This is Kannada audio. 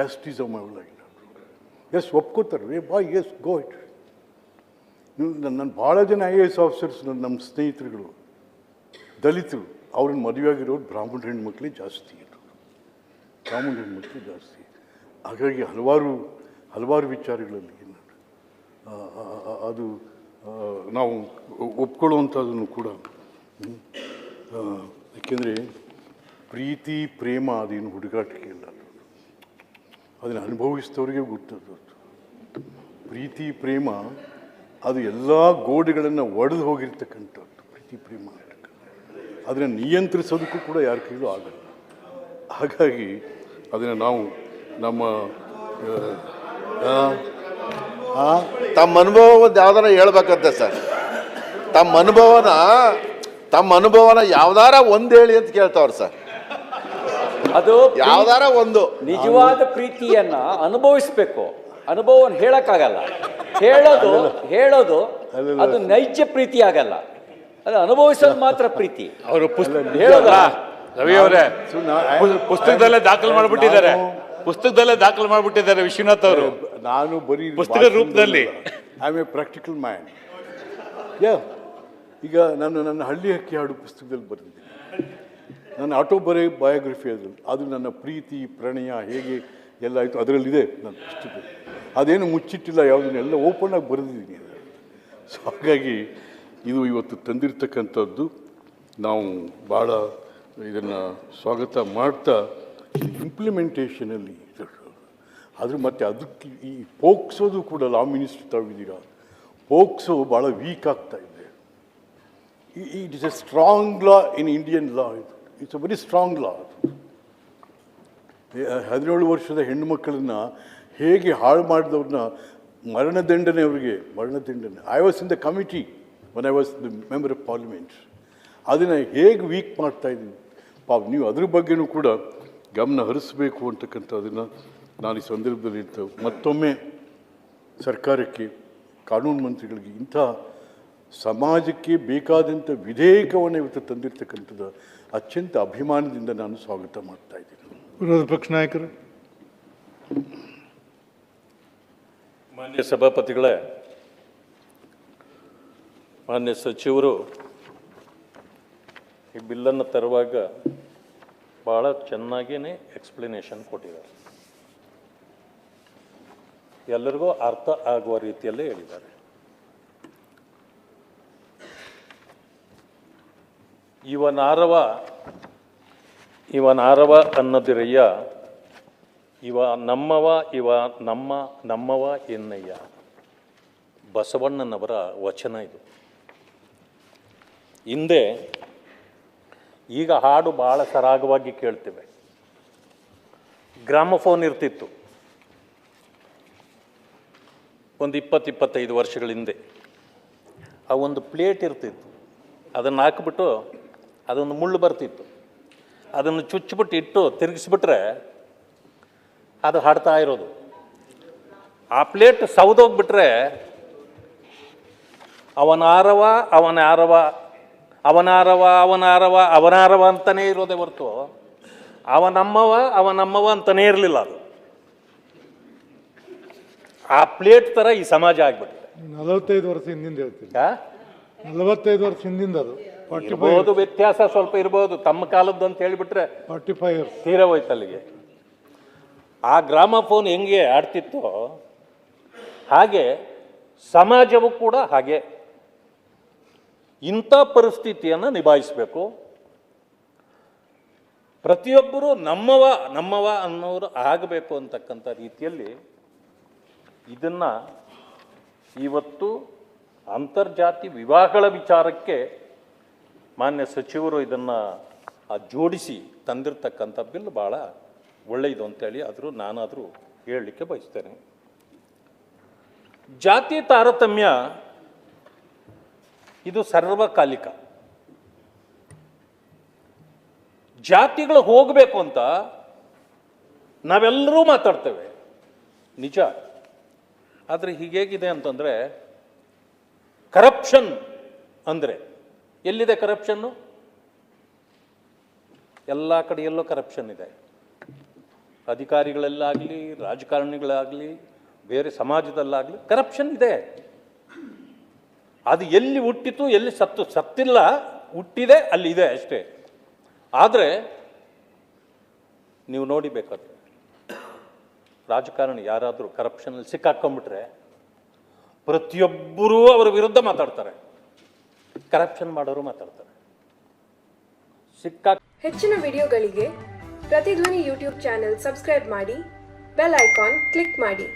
justice of my life. Yes ಒಪ್ಕೋತಾರೆ ಬಾ ಎಸ್ ಗೋ ಇಟ್. ನನ್ನ ಭಾಳ ಜನ IAS ಆಫೀಸರ್ಸ್ ನಮ್ಮ ಸ್ನೇಹಿತರುಗಳು ದಲಿತರು ಅವ್ರನ್ನ ಮದುವೆಯಾಗಿರೋರು ಬ್ರಾಹ್ಮಣ ಹೆಣ್ಮಕ್ಳೇ ಜಾಸ್ತಿ ಇರೋರು, ಬ್ರಾಹ್ಮಣ ಹೆಣ್ಮಕ್ಳು ಜಾಸ್ತಿ. ಹಾಗಾಗಿ ಹಲವಾರು ವಿಚಾರಗಳಲ್ಲಿ ಅದು ನಾವು ಒಪ್ಕೊಳ್ಳುವಂಥದ್ದನ್ನು ಕೂಡ. ಯಾಕೆಂದರೆ ಪ್ರೀತಿ ಪ್ರೇಮ ಅದೇನು ಹುಡುಗಾಟಿಕೆ ಇಲ್ಲ, ಅದನ್ನು ಅನುಭವಿಸಿದವ್ರಿಗೆ ಗೊತ್ತದ್ದು. ಪ್ರೀತಿ ಪ್ರೇಮ ಅದು ಎಲ್ಲ ಗೋಡೆಗಳನ್ನು ಒಡೆದು ಹೋಗಿರ್ತಕ್ಕಂಥದ್ದು. ಪ್ರೀತಿ ಪ್ರೇಮ ಅದನ್ನು ನಿಯಂತ್ರಿಸೋದಕ್ಕೂ ಕೂಡ ಯಾರ ಕೈಲೂ ಆಗಲ್ಲ. ಹಾಗಾಗಿ ಅದನ್ನು ನಾವು ನಮ್ಮ ತಮ್ಮ ಅನುಭವ ಒಂದು ಯಾವ್ದಾರ ಹೇಳ್ಬೇಕಂತೆ ಸರ್. ತಮ್ಮ ಅನುಭವನ ಯಾವ್ದಾರ ಒಂದು ಹೇಳಿ ಅಂತ ಕೇಳ್ತಾವ್ರ ಸರ್. ಅದು ಯಾವ್ದಾರ ಒಂದು ನಿಜವಾದ ಪ್ರೀತಿಯನ್ನ ಅನುಭವಿಸ್ಬೇಕು, ಅನುಭವವನ್ನು ಹೇಳಕ್ಕಾಗಲ್ಲ. ಹೇಳೋದು ಅದು ನೈಜ ಪ್ರೀತಿ ಆಗಲ್ಲ, ಅದು ಅನುಭವಿಸೋದು ಮಾತ್ರ ಪ್ರೀತಿ. ಅವರು ರವಿ ಅವರೇ ಪುಸ್ತಕದಲ್ಲೇ ದಾಖಲು ಮಾಡಿಬಿಟ್ಟಿದ್ದಾರೆ ವಿಶ್ವನಾಥ್ ಅವರು. ನಾನು ಬರೀ ಪುಸ್ತಕದ ರೂಪದಲ್ಲಿ I am A practical man. ಈಗ ನನ್ನ ಹಳ್ಳಿ ಹಕ್ಕಿ ಹಾಡು ಪುಸ್ತಕದಲ್ಲಿ ಬರೆದಿದ್ದೀನಿ, ನನ್ನ ಬಯೋಗ್ರಫಿ ಅದು ನನ್ನ ಪ್ರೀತಿ ಪ್ರಣಯ ಹೇಗೆ ಎಲ್ಲ ಆಯಿತು ಅದರಲ್ಲಿದೆ ನನ್ನ ಪುಸ್ತಕ. ಅದೇನು ಮುಚ್ಚಿಟ್ಟಿಲ್ಲ, ಯಾವುದನ್ನೆಲ್ಲ ಓಪನ್ ಆಗಿ ಬರೆದಿದ್ದೀನಿ. ಸೊ ಹಾಗಾಗಿ ಇದು ಇವತ್ತು ತಂದಿರತಕ್ಕಂಥದ್ದು ನಾವು ಭಾಳ ಇದನ್ನು ಸ್ವಾಗತ ಮಾಡ್ತಾ, ಇಂಪ್ಲಿಮೆಂಟೇಷನಲ್ಲಿ ಆದರೂ ಮತ್ತೆ ಅದಕ್ಕೆ ಈ ಪೋಕ್ಸೋದು ಕೂಡ ಲಾ ಮಿನಿಸ್ಟ್ರಿ ತಾವಿದ್ದೀರಾ, ಪೋಕ್ಸೋ ಭಾಳ ವೀಕ್ ಆಗ್ತಾ ಇದೆ. It is a strong law in Indian law. It's a very strong law. 17 ವರ್ಷದ ಹೆಣ್ಣುಮಕ್ಕಳನ್ನು ಹೇಗೆ ಹಾಳು ಮಾಡಿದವ್ರನ್ನ ಮರಣದಂಡನೆ I was in the committee when I was the member of parliament. ಅದನ್ನು ಹೇಗೆ ವೀಕ್ ಮಾಡ್ತಾ ಇದ್ದೀವಿ ನೀವು ಅದ್ರ ಬಗ್ಗೆನೂ ಕೂಡ ಗಮನ ಹರಿಸಬೇಕು ಅಂತಕ್ಕಂಥದ್ದನ್ನು ನಾನು ಈ ಸಂದರ್ಭದಲ್ಲಿ ಮತ್ತೊಮ್ಮೆ ಸರ್ಕಾರಕ್ಕೆ, ಕಾನೂನು ಮಂತ್ರಿಗಳಿಗೆ ಇಂಥ ಸಮಾಜಕ್ಕೆ ಬೇಕಾದಂಥ ವಿಧೇಯಕವನ್ನು ಇವತ್ತು ತಂದಿರತಕ್ಕಂಥದ್ದು ಅತ್ಯಂತ ಅಭಿಮಾನದಿಂದ ನಾನು ಸ್ವಾಗತ ಮಾಡ್ತಾ ಇದ್ದೀನಿ. ವಿರೋಧ ಪಕ್ಷ ನಾಯಕರು. ಮಾನ್ಯ ಸಭಾಪತಿಗಳೇ, ಮಾನ್ಯ ಸಚಿವರು ಈ ಬಿಲ್ಲನ್ನು ತರುವಾಗ ಭಾಳ ಚೆನ್ನಾಗಿಯೇ ಎಕ್ಸ್ಪ್ಲನೇಷನ್ ಕೊಟ್ಟಿದ್ದಾರೆ, ಎಲ್ಲರಿಗೂ ಅರ್ಥ ಆಗುವ ರೀತಿಯಲ್ಲೇ ಹೇಳಿದ್ದಾರೆ. ಇವನಾರವ ಅನ್ನದಿರಯ್ಯ, ಇವ ನಮ್ಮವ ಎನ್ನಯ್ಯ, ಬಸವಣ್ಣನವರ ವಚನ ಇದು. ಹಿಂದೆ ಈಗ ಹಾಡು ಭಾಳ ಸರಾಗವಾಗಿ ಕೇಳ್ತೇವೆ, ಗ್ರಾಮಫೋನ್ ಇರ್ತಿತ್ತು ಒಂದು 20-25 ವರ್ಷಗಳ ಹಿಂದೆ. ಆ ಒಂದು ಪ್ಲೇಟ್ ಇರ್ತಿತ್ತು, ಅದನ್ನು ಹಾಕಿಬಿಟ್ಟು ಅದೊಂದು ಮುಳ್ಳು ಬರ್ತಿತ್ತು, ಅದನ್ನು ಚುಚ್ಚಿಬಿಟ್ಟು ಇಟ್ಟು ತಿರುಗಿಸ್ಬಿಟ್ರೆ ಅದು ಹಾಡ್ತಾ ಇರೋದು. ಆ ಪ್ಲೇಟ್ ಸೌದೋಗ್ಬಿಟ್ರೆ ಅವನಾರವ ಅಂತಲೇ ಇರೋದೇ ಹೊರತು ಅವನಮ್ಮವ ಅಂತಲೇ ಇರಲಿಲ್ಲ. ಅದು ಆ ಪ್ಲೇಟ್ ಥರ ಈ ಸಮಾಜ ಆಗ್ಬಿಟ್ಟಿದೆ. 45 ವರ್ಷ ಹಿಂದಿಂದ ಹೇಳ್ತೀನಿ, 45 ವರ್ಷ ಹಿಂದಿಂದ ಅದು ಇರ್ಬೋದು, ವ್ಯತ್ಯಾಸ ಸ್ವಲ್ಪ ಇರ್ಬೋದು. ತಮ್ಮ ಕಾಲದ್ದು ಅಂತ ಹೇಳಿಬಿಟ್ರೆ 45 ಇಯರ್ಸ್ ತೀರ ಹೋಯ್ತು ಅಲ್ಲಿಗೆ. ಆ ಗ್ರಾಮಫೋನ್ ಹೆಂಗೆ ಆಡ್ತಿತ್ತೋ ಹಾಗೆ ಸಮಾಜವೂ ಕೂಡ ಹಾಗೆ ಇಂಥ ಪರಿಸ್ಥಿತಿಯನ್ನು ನಿಭಾಯಿಸಬೇಕು. ಪ್ರತಿಯೊಬ್ಬರೂ ನಮ್ಮವ ಅನ್ನೋರು ಆಗಬೇಕು ಅಂತಕ್ಕಂಥ ರೀತಿಯಲ್ಲಿ ಇದನ್ನು ಇವತ್ತು ಅಂತರ್ಜಾತಿ ವಿವಾಹಗಳ ವಿಚಾರಕ್ಕೆ ಮಾನ್ಯ ಸಚಿವರು ಇದನ್ನು ಜೋಡಿಸಿ ತಂದಿರತಕ್ಕಂಥ ಬಿಲ್ ಭಾಳ ಒಳ್ಳೆಯದು ಅಂತೇಳಿ ನಾನಾದರೂ ಹೇಳಲಿಕ್ಕೆ ಬಯಸ್ತೇನೆ. ಜಾತಿ ತಾರತಮ್ಯ ಇದು ಸರ್ವಕಾಲಿಕ. ಜಾತಿಗಳು ಹೋಗಬೇಕು ಅಂತ ನಾವೆಲ್ಲರೂ ಮಾತಾಡ್ತೇವೆ, ನಿಜ. ಆದರೆ ಹೀಗೇಗಿದೆ ಅಂತಂದರೆ ಕರಪ್ಷನ್ ಅಂದರೆ ಎಲ್ಲಿದೆ ಕರಪ್ಷನ್ನು? ಎಲ್ಲ ಕಡೆಯಲ್ಲೂ ಕರಪ್ಷನ್ ಇದೆ. ಅಧಿಕಾರಿಗಳಲ್ಲಾಗಲಿ ರಾಜಕಾರಣಿಗಳಾಗಲಿ ಬೇರೆ ಸಮಾಜದಲ್ಲಾಗಲಿ ಕರಪ್ಷನ್ ಇದೆ. ಅದು ಎಲ್ಲಿ ಹುಟ್ಟಿತು ಎಲ್ಲಿ ಸತ್ತಿಲ್ಲ, ಹುಟ್ಟಿದೆ ಅಲ್ಲಿ ಇದೆ ಅಷ್ಟೇ. ಆದರೆ ನೀವು ನೋಡಿಬೇಕಾದ್ರೆ ರಾಜಕಾರಣಿ ಯಾರಾದರೂ ಕರಪ್ಷನಲ್ಲಿ ಸಿಕ್ಕಾಕೊಂಡ್ಬಿಟ್ರೆ ಪ್ರತಿಯೊಬ್ಬರೂ ಅವರ ವಿರುದ್ಧ ಮಾತಾಡ್ತಾರೆ, ಕರಪ್ಷನ್ ಮಾಡೋರು ಮಾತಾಡ್ತಾರೆ. ಹೆಚ್ಚಿನ ವಿಡಿಯೋಗಳಿಗೆ ಪ್ರತಿಧ್ವನಿ ಯೂಟ್ಯೂಬ್ ಚಾನೆಲ್ ಸಬ್ಸ್ಕ್ರೈಬ್ ಮಾಡಿ, ಬೆಲ್ ಐಕಾನ್ ಕ್ಲಿಕ್ ಮಾಡಿ.